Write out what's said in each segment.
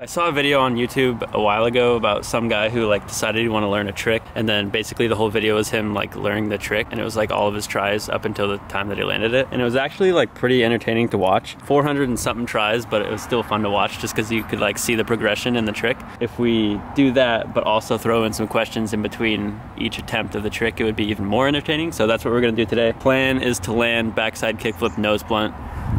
saw a video on YouTube a while ago about some guy who like decided he wanted to learn a trick, and then basically the whole video was him like learning the trick, and it was like all of his tries up until the time that he landed it. And it was actually like pretty entertaining to watch. 400 and something tries, but it was still fun to watch just because you could like see the progression in the trick. If we do that, but also throw in some questions in between each attempt of the trick, it would be even more entertaining. So that's what we're gonna do today. Plan is to land backside kickflip nose blunt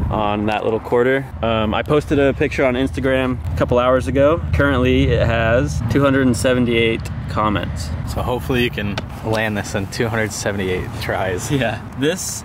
on that little quarter. I posted a picture on Instagram a couple hours ago. Currently it has 278 comments. So hopefully you can land this in 278 tries. Yeah, this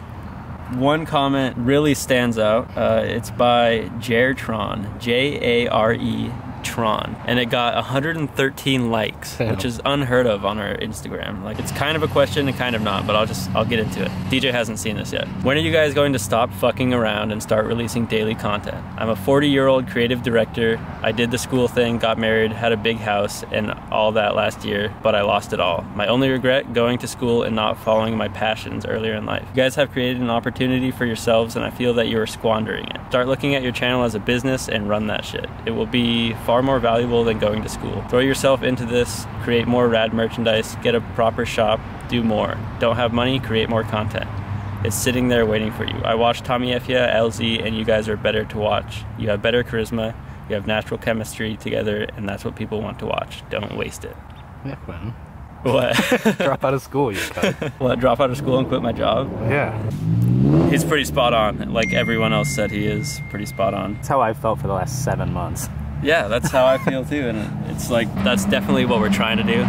one comment really stands out. It's by Jaretron, J-A-R-E Tron, and it got 113 likes, which is unheard of on our Instagram. Like, it's kind of a question and kind of not, but I'll get into it. DJ hasn't seen this yet. When are you guys going to stop fucking around and start releasing daily content? I'm a 40-year-old creative director. I did the school thing, got married, had a big house and all that last year, but I lost it all. My only regret, going to school and not following my passions earlier in life. You guys have created an opportunity for yourselves, and I feel that you are squandering it. Start looking at your channel as a business and run that shit. It will be far more valuable than going to school. Throw yourself into this, create more rad merchandise, get a proper shop, do more. Don't have money, create more content. It's sitting there waiting for you. I watched Tommy Efia, LZ, and you guys are better to watch. You have better charisma, you have natural chemistry together, and that's what people want to watch. Don't waste it. Yeah, Quentin. What? Drop out of school, you cut. What, drop out of school and quit my job? Yeah. He's pretty spot on. Like everyone else said, he is pretty spot on. That's how I felt for the last 7 months. Yeah, that's how I feel too, and it's like, that's definitely what we're trying to do.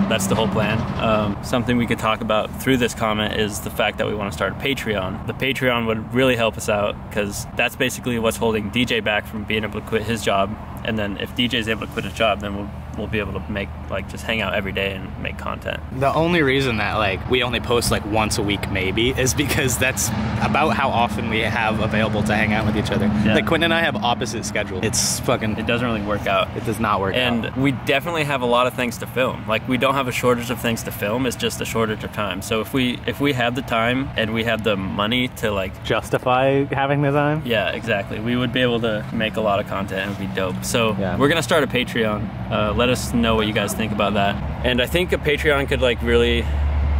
That's the whole plan. Something we could talk about through this comment is the fact that we want to start a Patreon. The Patreon would really help us out, because that's basically what's holding DJ back from being able to quit his job. And then if DJ's able to quit his job, then we'll be able to make, like, just hang out every day and make content. The only reason that like we only post like once a week maybe is because that's about how often we have available to hang out with each other. Yeah. Like Quentin and I have opposite schedules. It doesn't really work out. It does not work out. And we definitely have a lot of things to film. Like, we don't have a shortage of things to film, it's just a shortage of time. So if we have the time and we have the money to like justify having the time, yeah, exactly, we would be able to make a lot of content and it would be dope. So yeah, we're gonna start a Patreon. Let us know what you guys think about that. And I think a Patreon could like really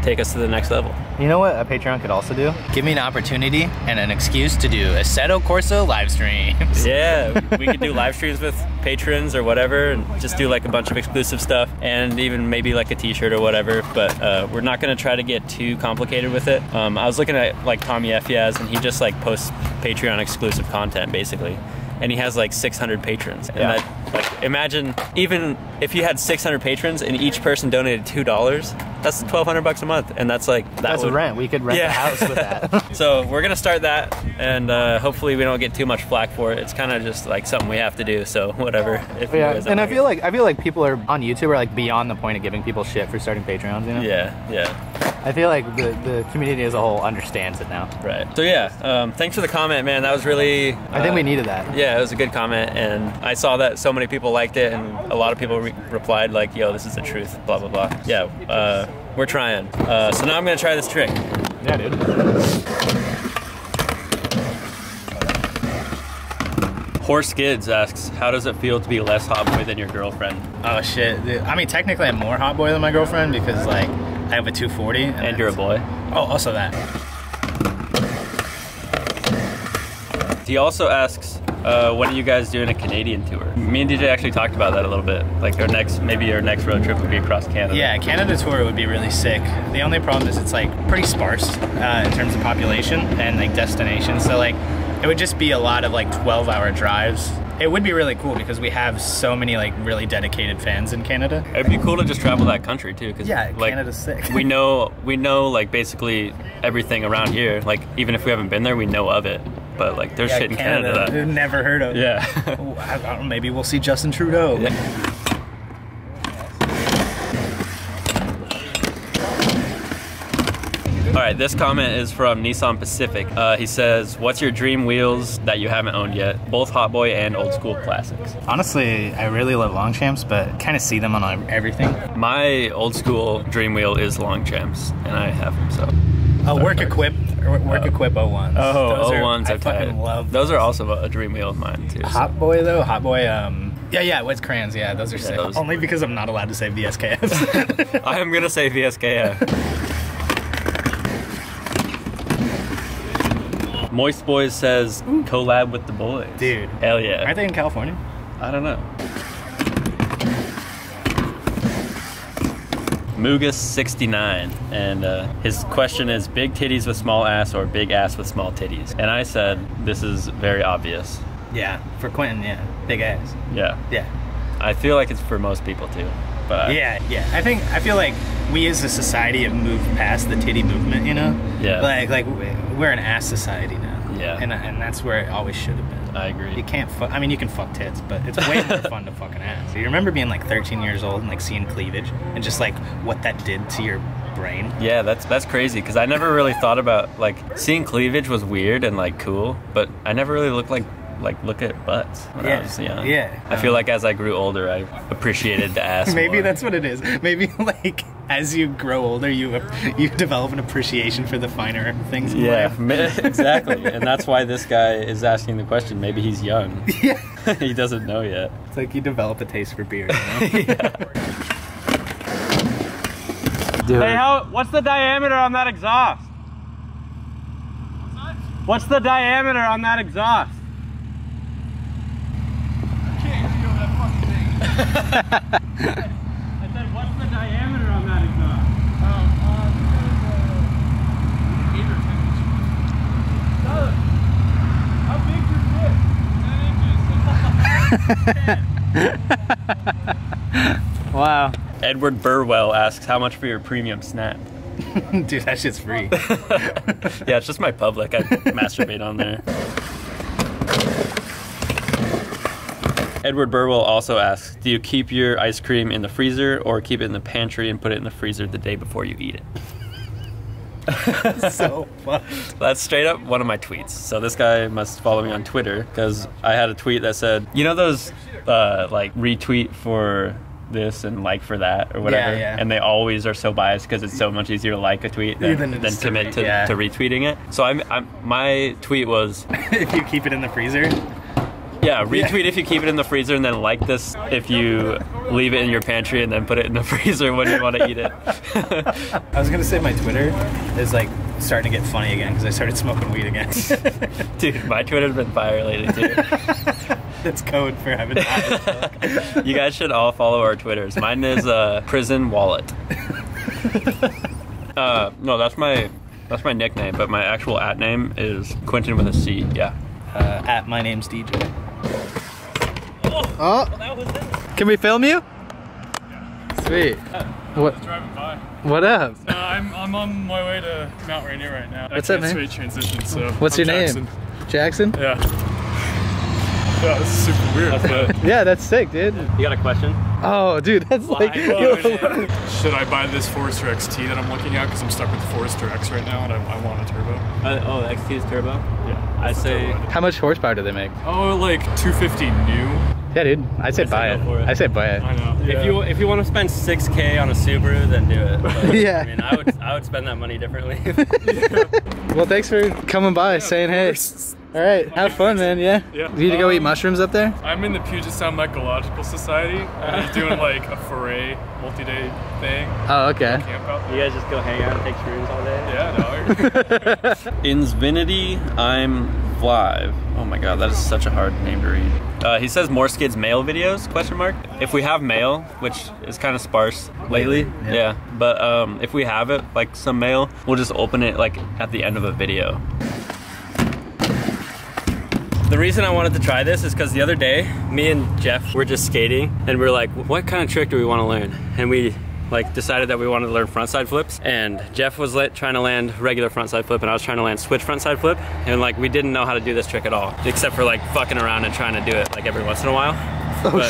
take us to the next level. You know what a Patreon could also do? Give me an opportunity and an excuse to do Assetto Corsa live streams. Yeah, we could do live streams with patrons or whatever, and just do like a bunch of exclusive stuff, and even maybe like a t-shirt or whatever, but we're not gonna try to get too complicated with it. I was looking at like Tommy Efias, and he just like posts Patreon exclusive content basically. And he has like 600 patrons. And yeah, that, like, imagine even if you had 600 patrons and each person donated $2, that's $1,200 a month. And that's like, that's rent. We could rent a house with that. So we're gonna start that, and hopefully we don't get too much flack for it. It's kind of just like something we have to do, so whatever. Yeah, and I feel like people are on YouTube are like beyond the point of giving people shit for starting Patreons, you know? Yeah, yeah. I feel like the community as a whole understands it now. Right. So yeah, thanks for the comment, man. That was really... I think we needed that. Yeah, it was a good comment, and I saw that so many people liked it, and a lot of people replied like, yo, this is the truth, blah, blah, blah. Yeah, we're trying. So now I'm gonna try this trick. Yeah, dude. Horse Skids asks, how does it feel to be less hot boy than your girlfriend? Oh shit, dude. I mean, technically I'm more hot boy than my girlfriend because like I have a 240. And you're a boy. Oh, also that. He also asks, when are you guys doing a Canadian tour? Me and DJ actually talked about that a little bit. Like maybe our next road trip would be across Canada. Yeah, Canada tour would be really sick. The only problem is it's like pretty sparse in terms of population and like destinations. So like it would just be a lot of like 12-hour drives. It would be really cool because we have so many like really dedicated fans in Canada. It'd be cool to just travel that country too, because yeah, like, Canada's sick. we know like basically everything around here. Like even if we haven't been there, we know of it. But like there's shit in Canada that we've never heard of. Yeah. I don't know, maybe we'll see Justin Trudeau. Yeah. All right, this comment is from Nissan Pacific. He says, what's your dream wheels that you haven't owned yet? Both Hot Boy and old school classics. Honestly, I really love Longchamps, but kind of see them on everything. My old school dream wheel is Longchamps, and I have them, so. Oh, Work Equip 01s. Oh, 01s, I fucking love those. Are also a dream wheel of mine, too. Hot Boy, though, Hot Boy, Yeah, with crayons, yeah, those are sick. Those. Only because I'm not allowed to say VSKFs. I am gonna say VSKF. Moist Boys says collab with the boys. Dude. Hell yeah. Aren't they in California? I don't know. Mugus69, and his question is big titties with small ass or big ass with small titties. And I said this is very obvious. Yeah, for Quentin, yeah. Big ass. Yeah. Yeah. I feel like it's for most people too. But Yeah. I feel like we as a society have moved past the titty movement, you know? Yeah. Like we're an ass society now. Yeah. And that's where it always should have been. I agree. You can't fuck. I mean, you can fuck tits, but it's way more fun to fuck an ass. You remember being like 13 years old and like seeing cleavage and just like what that did to your brain? Yeah, that's crazy because I never really thought about like seeing cleavage was weird and like cool, but I never really look at butts when I was young. Yeah. I feel like as I grew older, I appreciated the ass. Maybe more. that's what it is. Maybe like as you grow older, you develop an appreciation for the finer things in life. Exactly. And that's why this guy is asking the question. Maybe he's young. Yeah. He doesn't know yet. It's like you develop a taste for beer, you know? Yeah. Dude. Hey, what's the diameter on that exhaust? What's the diameter on that exhaust? I can't hear that fucking thing. I said, what's the diameter on that exhaust? 8 or 10 inches. How big's your dick? 10 inches. Wow. Edward Burwell asks, how much for your premium snap? Dude, that shit's free. Yeah, it's just my public. I masturbate on there. Edward Burwell also asks, do you keep your ice cream in the freezer or keep it in the pantry and put it in the freezer the day before you eat it? So fun. That's straight up one of my tweets. So this guy must follow me on Twitter because I had a tweet that said, you know those like retweet for this and like for that or whatever, Yeah. and they always are so biased because it's so much easier to like a tweet than commit to retweeting it. So my tweet was if you keep it in the freezer. Yeah, retweet if you keep it in the freezer, and then like this if you leave it in your pantry and then put it in the freezer when you want to eat it. I was gonna say my Twitter is like starting to get funny again because I started smoking weed again. Dude, my Twitter's been fire lately too. That's code for having that. You guys should all follow our Twitters. Mine is Prison Wallet. No, that's my nickname, but my actual @ name is Quentin with a C. Yeah. At my name's DJ. Oh, can we film you? Sweet. What? Just driving by. What up? I'm on my way to Mount Rainier right now. What's up, man? Sweet transition. So What's your name? Jackson? Yeah. Yeah, this is super weird, but Yeah, that's sick, dude. You got a question? Oh, dude, that's like. should I buy this Forester XT that I'm looking at? Because I'm stuck with the Forester X right now, and I want a turbo. Oh, the XT is turbo? Yeah. I say. How much horsepower do they make? Oh, like 250 new. Yeah, dude. I say buy go for it. it. I say buy it. I know. If you want to spend $6K on a Subaru, then do it. But, Yeah. I mean, I would spend that money differently. Well, thanks for coming by, saying hey. All right, have fun, man. Yeah. Yeah. You need to go eat mushrooms up there? I'm in the Puget Sound Mycological Society. I'm doing like a foray multi-day thing. Oh, okay. Camp out there. You guys just go hang out and take shrooms all day? Yeah, no. Insvinity, I'm Flive. Oh my god, that is such a hard name to read. He says more Skids mail videos, question mark. If we have mail, which is kind of sparse lately, yeah. But if we have it, like some mail, we'll just open it like at the end of a video. The reason I wanted to try this is because the other day, me and Jeff were just skating and we were like, what kind of trick do we want to learn? And we like decided that we wanted to learn frontside flips, and Jeff was trying to land regular frontside flip and I was trying to land switch frontside flip, and like we didn't know how to do this trick at all, except for like fucking around and trying to do it like every once in a while.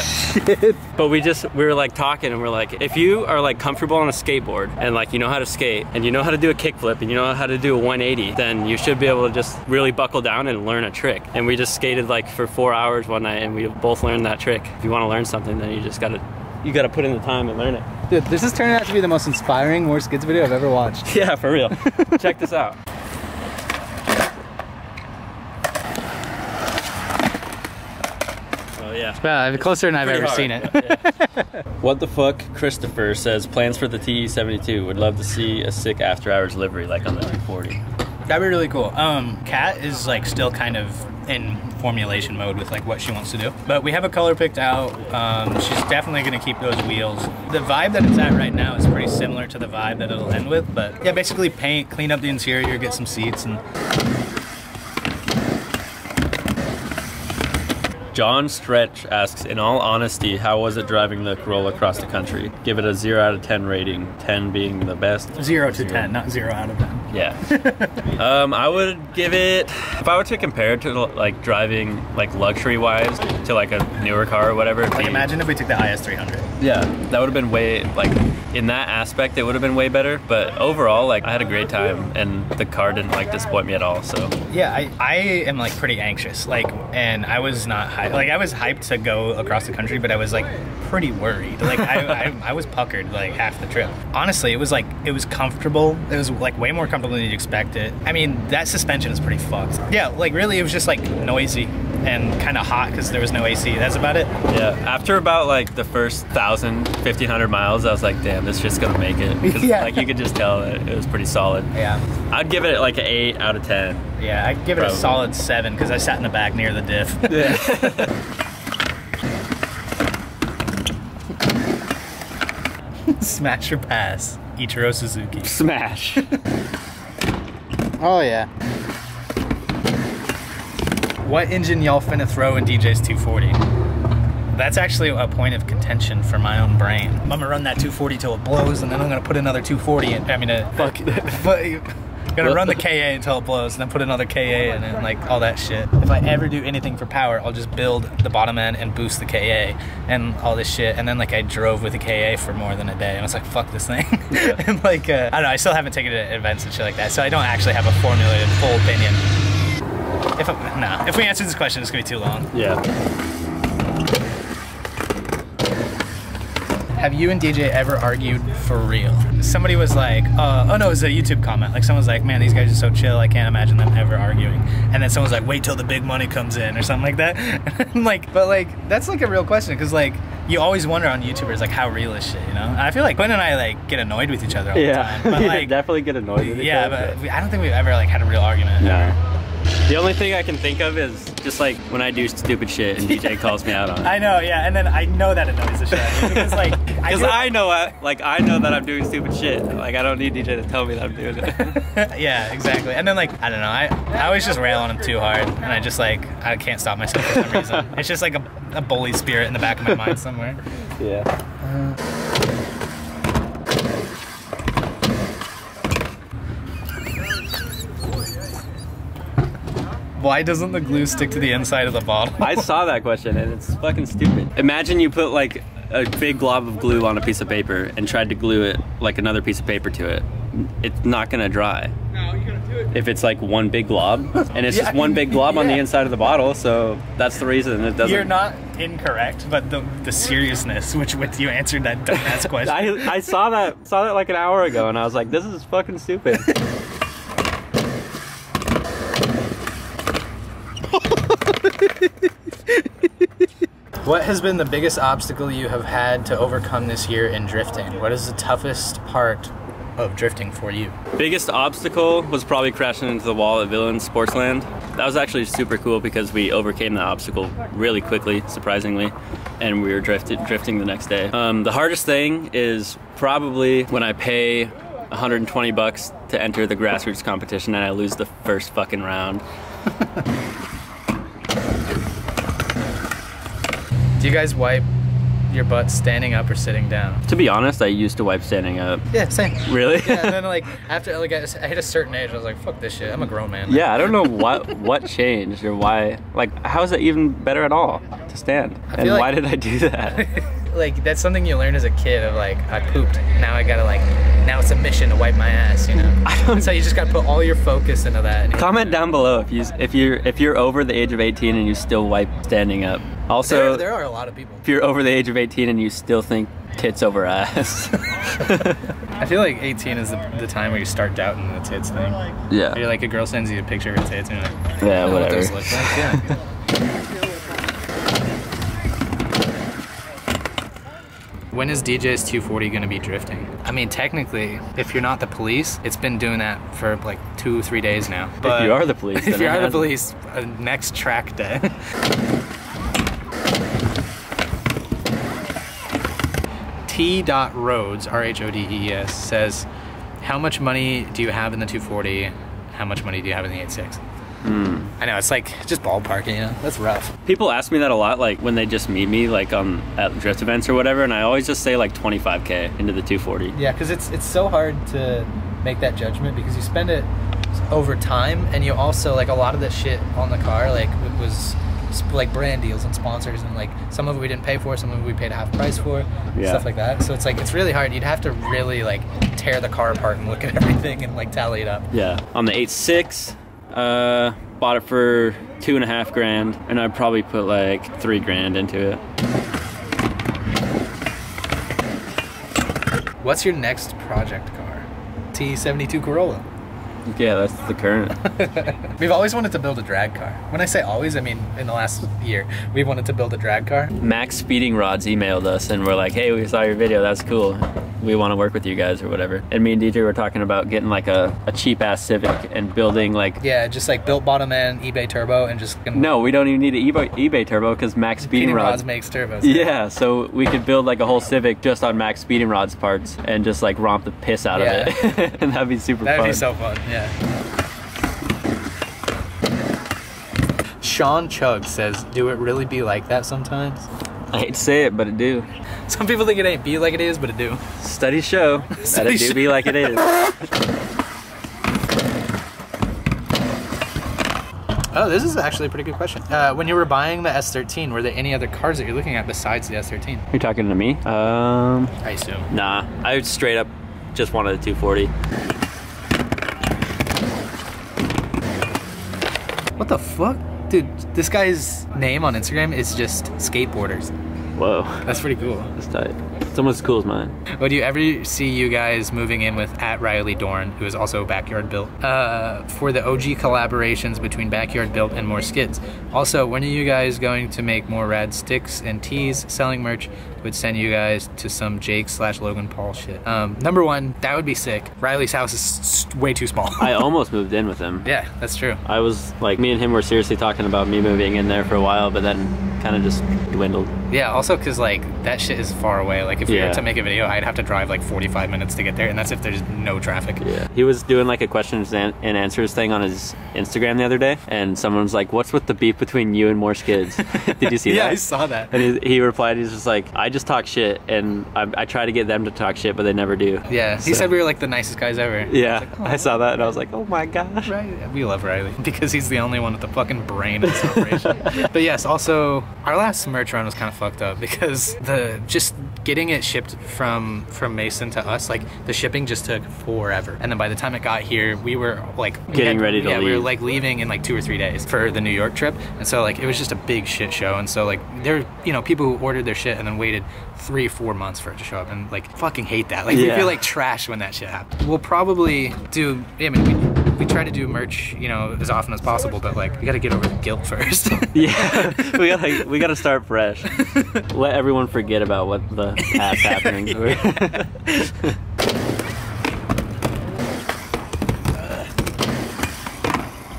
Shit. But we were like talking and we're like, if you are like comfortable on a skateboard and like you know how to skate and you know how to do a kickflip and you know how to do a 180, then you should be able to just really buckle down and learn a trick. And we just skated like for 4 hours one night and we both learned that trick. If you want to learn something, then you just gotta put in the time and learn it. Dude, this is turning out to be the most inspiring More Skids video I've ever watched. Yeah, for real. Check this out. So yeah. Well, closer than I've Pretty ever hard, seen it. yeah. What the fuck? Christopher says plans for the TE72. Would love to see a sick after hours livery like on the 240. That'd be really cool. Kat is like still kind of in formulation mode with like what she wants to do, but we have a color picked out. She's definitely gonna keep those wheels. The vibe that it's at right now is pretty similar to the vibe that it'll end with, but yeah, basically paint, clean up the interior, get some seats, and John Stretch asks, in all honesty, how was it driving the Corolla across the country? Give it a 0 out of 10 rating, 10 being the best. 0 to 10, not 0 out of 10. Yeah. I would give it, if I were to compare it to like driving like luxury wise to like a newer car or whatever. Like imagine if we took the IS300. Yeah, that would have been way, like in that aspect it would have been way better, but overall like I had a great time and the car didn't like disappoint me at all, so. Yeah, I am like pretty anxious, like, and I was not hyped. Like I was hyped to go across the country, but I was like pretty worried. Like I was puckered like half the trip. Honestly, it was comfortable. It was like way more comfortable than you'd expect it. I mean, that suspension is pretty fucked. Yeah, like really it was just like noisy and kind of hot because there was no AC. That's about it. Yeah, after about like the first 1,000, 1,500 miles, I was like, damn, this shit's gonna make it. Because like you could just tell that it was pretty solid. Yeah. I'd give it like an 8 out of 10. Yeah, I'd give it a solid 7 because I sat in the back near the diff. Yeah. Smash or pass, Ichiro Suzuki. Smash. Oh yeah. What engine y'all finna throw in DJ's 240? That's actually a point of contention for my own brain. I'm gonna run that 240 till it blows, and then I'm gonna put another 240 in. I mean, I'm gonna run the KA until it blows, and then put another KA in it, and like all that shit. If I ever do anything for power, I'll just build the bottom end and boost the KA and all this shit. And then like I drove with the KA for more than a day, and I was like, fuck this thing. Yeah. And like, I don't know, I still haven't taken it to events and shit like that, so I don't actually have a formulated full opinion. If we answer this question, it's gonna be too long. Yeah. Have you and DJ ever argued for real? Somebody was like, oh no, it was a YouTube comment. Like someone's like, man, these guys are so chill, I can't imagine them ever arguing. And then someone's like, wait till the big money comes in or something like that. And I'm like, but like, that's like a real question, because like, you always wonder on YouTubers like how real is shit, you know? And I feel like Quinn and I like get annoyed with each other all the time. But like, definitely get annoyed with each other. Yeah, but I don't think we've ever like had a real argument. No. The only thing I can think of is just like when I do stupid shit and DJ calls me out on it. I know, yeah, and then I know that annoys the shit out of me, because like, because I know that I'm doing stupid shit. Like I don't need DJ to tell me that I'm doing it. Yeah, exactly. And then like, I don't know, I always just rail on him too hard, and I just like, I can't stop myself for some reason. It's just like a bully spirit in the back of my mind somewhere. Yeah. Why doesn't the glue stick to the inside of the bottle? I saw that question and it's fucking stupid. Imagine you put like a big glob of glue on a piece of paper and tried to glue it like another piece of paper to it. It's not gonna dry. No, you gotta do it. If it's like one big glob, and it's just one big glob on the inside of the bottle, so that's the reason it doesn't. You're not incorrect, but the seriousness which you answered that dumbass question. I saw that like an hour ago, and I was like, this is fucking stupid. What has been the biggest obstacle you have had to overcome this year in drifting? What is the toughest part of drifting for you? Biggest obstacle was probably crashing into the wall at Villains Sportsland. That was actually super cool because we overcame that obstacle really quickly, surprisingly, and we were drifting the next day. The hardest thing is probably when I pay $120 to enter the grassroots competition and I lose the first fucking round. Do you guys wipe your butt standing up or sitting down? To be honest, I used to wipe standing up. Yeah, same. Really? Yeah, and then like after like I hit a certain age, I was like, fuck this shit, I'm a grown man. Yeah, I don't know what changed or why. Like, how is that even better at all to stand? And like, why did I do that? Like, that's something you learn as a kid of like, I pooped, now I gotta like, now it's a mission to wipe my ass, you know? So you just gotta put all your focus into that. Comment down below if you're over the age of 18 and you still wipe standing up. Also, there are a lot of people. If you're over the age of 18 and you still think tits over ass. I feel like 18 is the time where you start doubting the tits thing. Yeah. You're like, a girl sends you a picture of her tits and you're like, yeah, whatever. What those look like. Yeah. When is DJ's 240 gonna be drifting? I mean, technically, if you're not the police, it's been doing that for like 2-3 days now. But if you are the police, if you are the police, next track day. T.Rhodes, R-H-O-D-E-S, says, how much money do you have in the 240? How much money do you have in the 86? I know, it's like just ballparking, you know? That's rough. People ask me that a lot, like when they just meet me, like at drift events or whatever, and I always just say like 25K into the 240. Yeah, because it's so hard to make that judgment because you spend it over time, and you also, like, a lot of the shit on the car, like, it was like brand deals and sponsors, and like some of it we didn't pay for, some of it we paid half price for, stuff like that. So it's like, it's really hard. You'd have to really like tear the car apart and look at everything and like tally it up. Yeah. On the 86, bought it for $2.5 grand, and I'd probably put like $3 grand into it. What's your next project car? T72 Corolla. Yeah, that's the current. We've always wanted to build a drag car. When I say always, I mean in the last year, we've wanted to build a drag car. Max Speeding Rods emailed us and we're like, hey, we saw your video, that's cool. We want to work with you guys or whatever. And me and DJ were talking about getting like a cheap ass Civic and building like... Yeah, just like built bottom end, eBay turbo, and just... No, we don't even need an eBay turbo because Max Speeding Rods makes turbos. Yeah, so we could build like a whole Civic just on Max Speeding Rods parts and just like romp the piss out of it. And that'd be super fun. That'd be so fun, yeah. Sean Chug says, do it really be like that sometimes? I hate to say it, but it do. Some people think it ain't be like it is, but it do. Studies show that it do be like it is. Oh, this is actually a pretty good question. When you were buying the S13, were there any other cars that you're looking at besides the S13? You're talking to me? I assume. Nah, I straight up just wanted a 240. What the fuck? Dude, this guy's name on Instagram is just skateboarders. Whoa. That's pretty cool. That's tight. It's almost as cool as mine. Would you ever see you guys moving in with @Riley Dorn, who is also Backyard Built, for the OG collaborations between Backyard Built and more skids? Also, when are you guys going to make more rad sticks and tees? Selling merch would send you guys to some Jake/Logan Paul shit. Number one, that would be sick. Riley's house is way too small. I almost moved in with him. Yeah, that's true. I was like, me and him were seriously talking about me moving in there for a while, but then kind of just dwindled. Yeah, also because like that shit is far away. Like if we were to make a video, I'd have to drive like 45 minutes to get there, and that's if there's no traffic. Yeah. He was doing like a questions and answers thing on his Instagram the other day, and someone was like, what's with the beef between you and more skids? Did you see that? Yeah, I saw that. And he replied, he's just like, I just talk shit, and I try to get them to talk shit, but they never do. Yeah, so. He said we were like the nicest guys ever. Yeah, I, like, oh. I saw that, and I was like, oh my gosh. Right. We love Riley, because he's the only one with the fucking brain in this operation. But yes, also, our last merch run was kind of fucked up, because just getting it shipped from Mason to us, like the shipping just took forever, and then by the time it got here, we were like getting ready to leave. We were like leaving in like 2 or 3 days for the New York trip, and so like it was just a big shit show. And so like there, you know, people who ordered their shit and then waited 3-4 months for it to show up, and like fucking hate that. Like we feel like trash when that shit happens. We'll probably do. I mean, we try to do merch, you know, as often as possible, but like we got to get over the guilt first. Yeah, we gotta start fresh. Let everyone forget about what the past happenings were.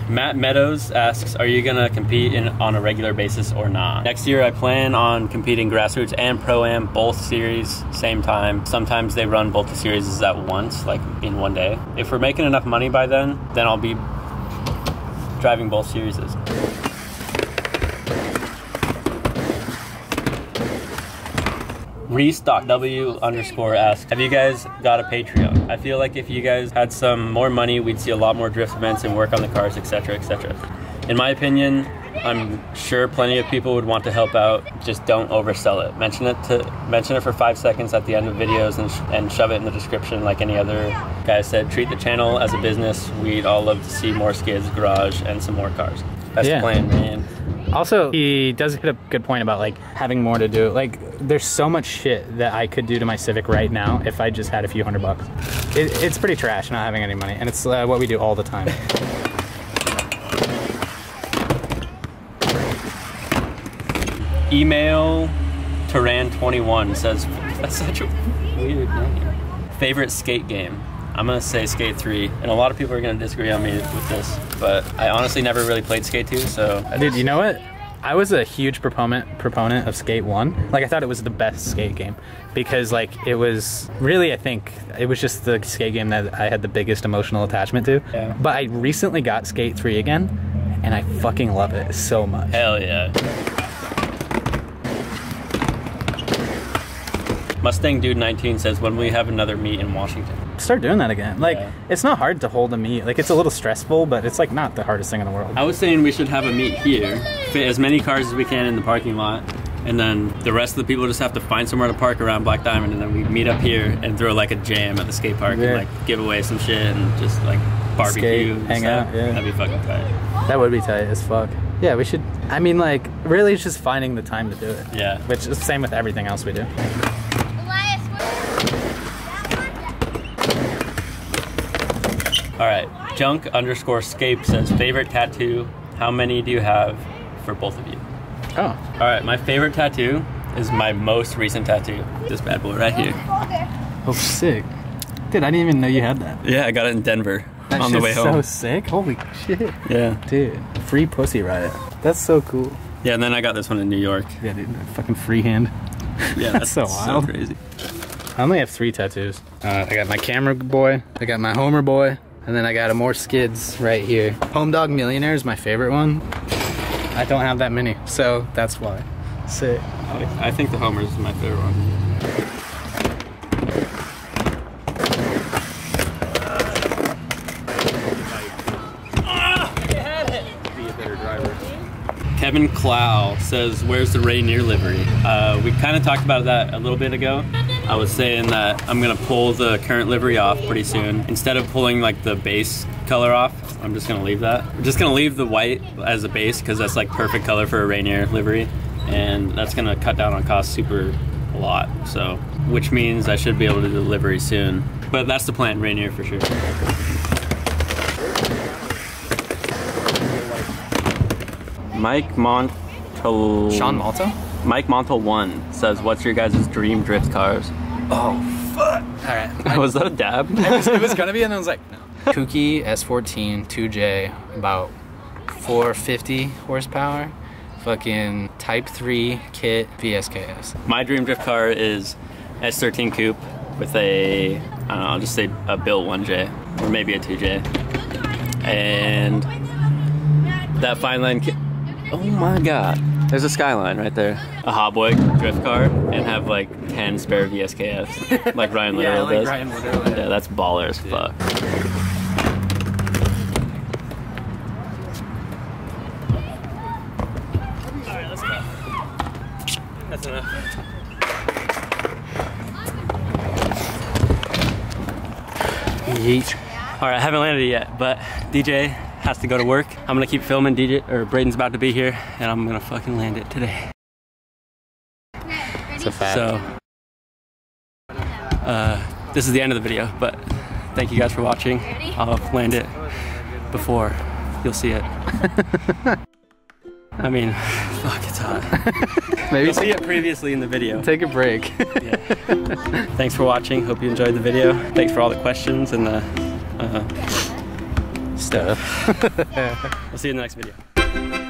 Matt Meadows asks, are you gonna compete on a regular basis or not? Next year I plan on competing grassroots and pro-am, both series, same time. Sometimes they run both the series at once, like in one day. If we're making enough money by then I'll be driving both series. Reese.w_ asks, have you guys got a Patreon? I feel like if you guys had some more money, we'd see a lot more drift events and work on the cars, etc., etc. In my opinion, I'm sure plenty of people would want to help out. Just don't oversell it. Mention it for 5 seconds at the end of videos and shove it in the description like any other guy said. Treat the channel as a business. We'd all love to see more skids, garage, and some more cars. That's the plan, man. Also, he does hit a good point about like having more to do. Like, there's so much shit that I could do to my Civic right now if I just had a few $100. It's pretty trash not having any money, and it's what we do all the time. Email Turan21 says, That's such a weird name. Favorite skate game? I'm gonna say Skate 3, and a lot of people are gonna disagree on me with this, but I honestly never really played Skate 2, so. Dude, you know what? I was a huge proponent of Skate 1. Like, I thought it was the best skate game because, like, it was really, I think, it was just the skate game that I had the biggest emotional attachment to. Yeah. But I recently got Skate 3 again, and I fucking love it so much. Hell yeah. Mustang Dude 19 says, when will you have another meet in Washington? Start doing that again. Like, Yeah. It's not hard to hold a meet. Like, it's a little stressful, but it's like not the hardest thing in the world. I was saying we should have a meet here, fit as many cars as we can in the parking lot, and then the rest of the people just have to find somewhere to park around Black Diamond, and then we meet up here and throw like a jam at the skate park Yeah. and like give away some shit and just like barbecue Skate, and hang stuff. out, yeah. That'd be fucking tight. That would be tight as fuck. Yeah, we should. I mean, like, really, it's just finding the time to do it. Yeah. Which is the same with everything else we do. All right, Junk_scape says, favorite tattoo, how many do you have for both of you? Oh. All right, my favorite tattoo is my most recent tattoo, this bad boy right here. Oh, sick. Dude, I didn't even know you had that. Yeah, I got it in Denver That on the way shit's home. so sick. Holy shit. Yeah. Dude, free pussy riot. That's so cool. Yeah, and then I got this one in New York. Yeah, dude, fucking freehand. Yeah, That's so wild. crazy. I only have 3 tattoos. I got my camera boy, I got my Homer boy, and then I got a more skids right here. Home Dog Millionaire is my favorite one. I don't have that many, so that's why. Sick. I think the Homer's is my favorite one. Kevin Clow says, where's the Rainier livery? We kind of talked about that a little bit ago. I was saying that I'm gonna pull the current livery off pretty soon. Instead of pulling like the base color off, I'm just gonna leave that. I'm just gonna leave the white as a base because that's like perfect color for a Rainier livery. And that's gonna cut down on cost super a lot. So, which means I should be able to do the livery soon. But that's the plan, Rainier for sure. Mike Montal... Sean Malta? Mike Montal 1 says, what's your guys' dream drift cars? Oh, fuck. All right. Was that a dab? It was gonna be, and I was like, no. Kooky S14 2J, about 450 horsepower. Fucking Type 3 kit VSKS. My dream drift car is S13 Coupe with a, I don't know, I'll just say a built 1J, or maybe a 2J. And that fine line kit. Oh my god, there's a Skyline right there. A Hot Boy drift car and have like 10 spare VSKFs, like Ryan Literal does. Ryan Literal. Yeah, that's baller as fuck. Alright, let's go. That's enough. Yeet. Alright, I haven't landed yet, but DJ has to go to work. I'm gonna keep filming. Braden's about to be here, and I'm gonna fucking land it today. It's a fact. So, this is the end of the video, but thank you guys for watching. I'll land it before you'll see it. I mean, fuck, it's hot. Maybe You'll see it previously in the video. take a break. Yeah. Thanks for watching. Hope you enjoyed the video. Thanks for all the questions and the stuff. We'll see you in the next video.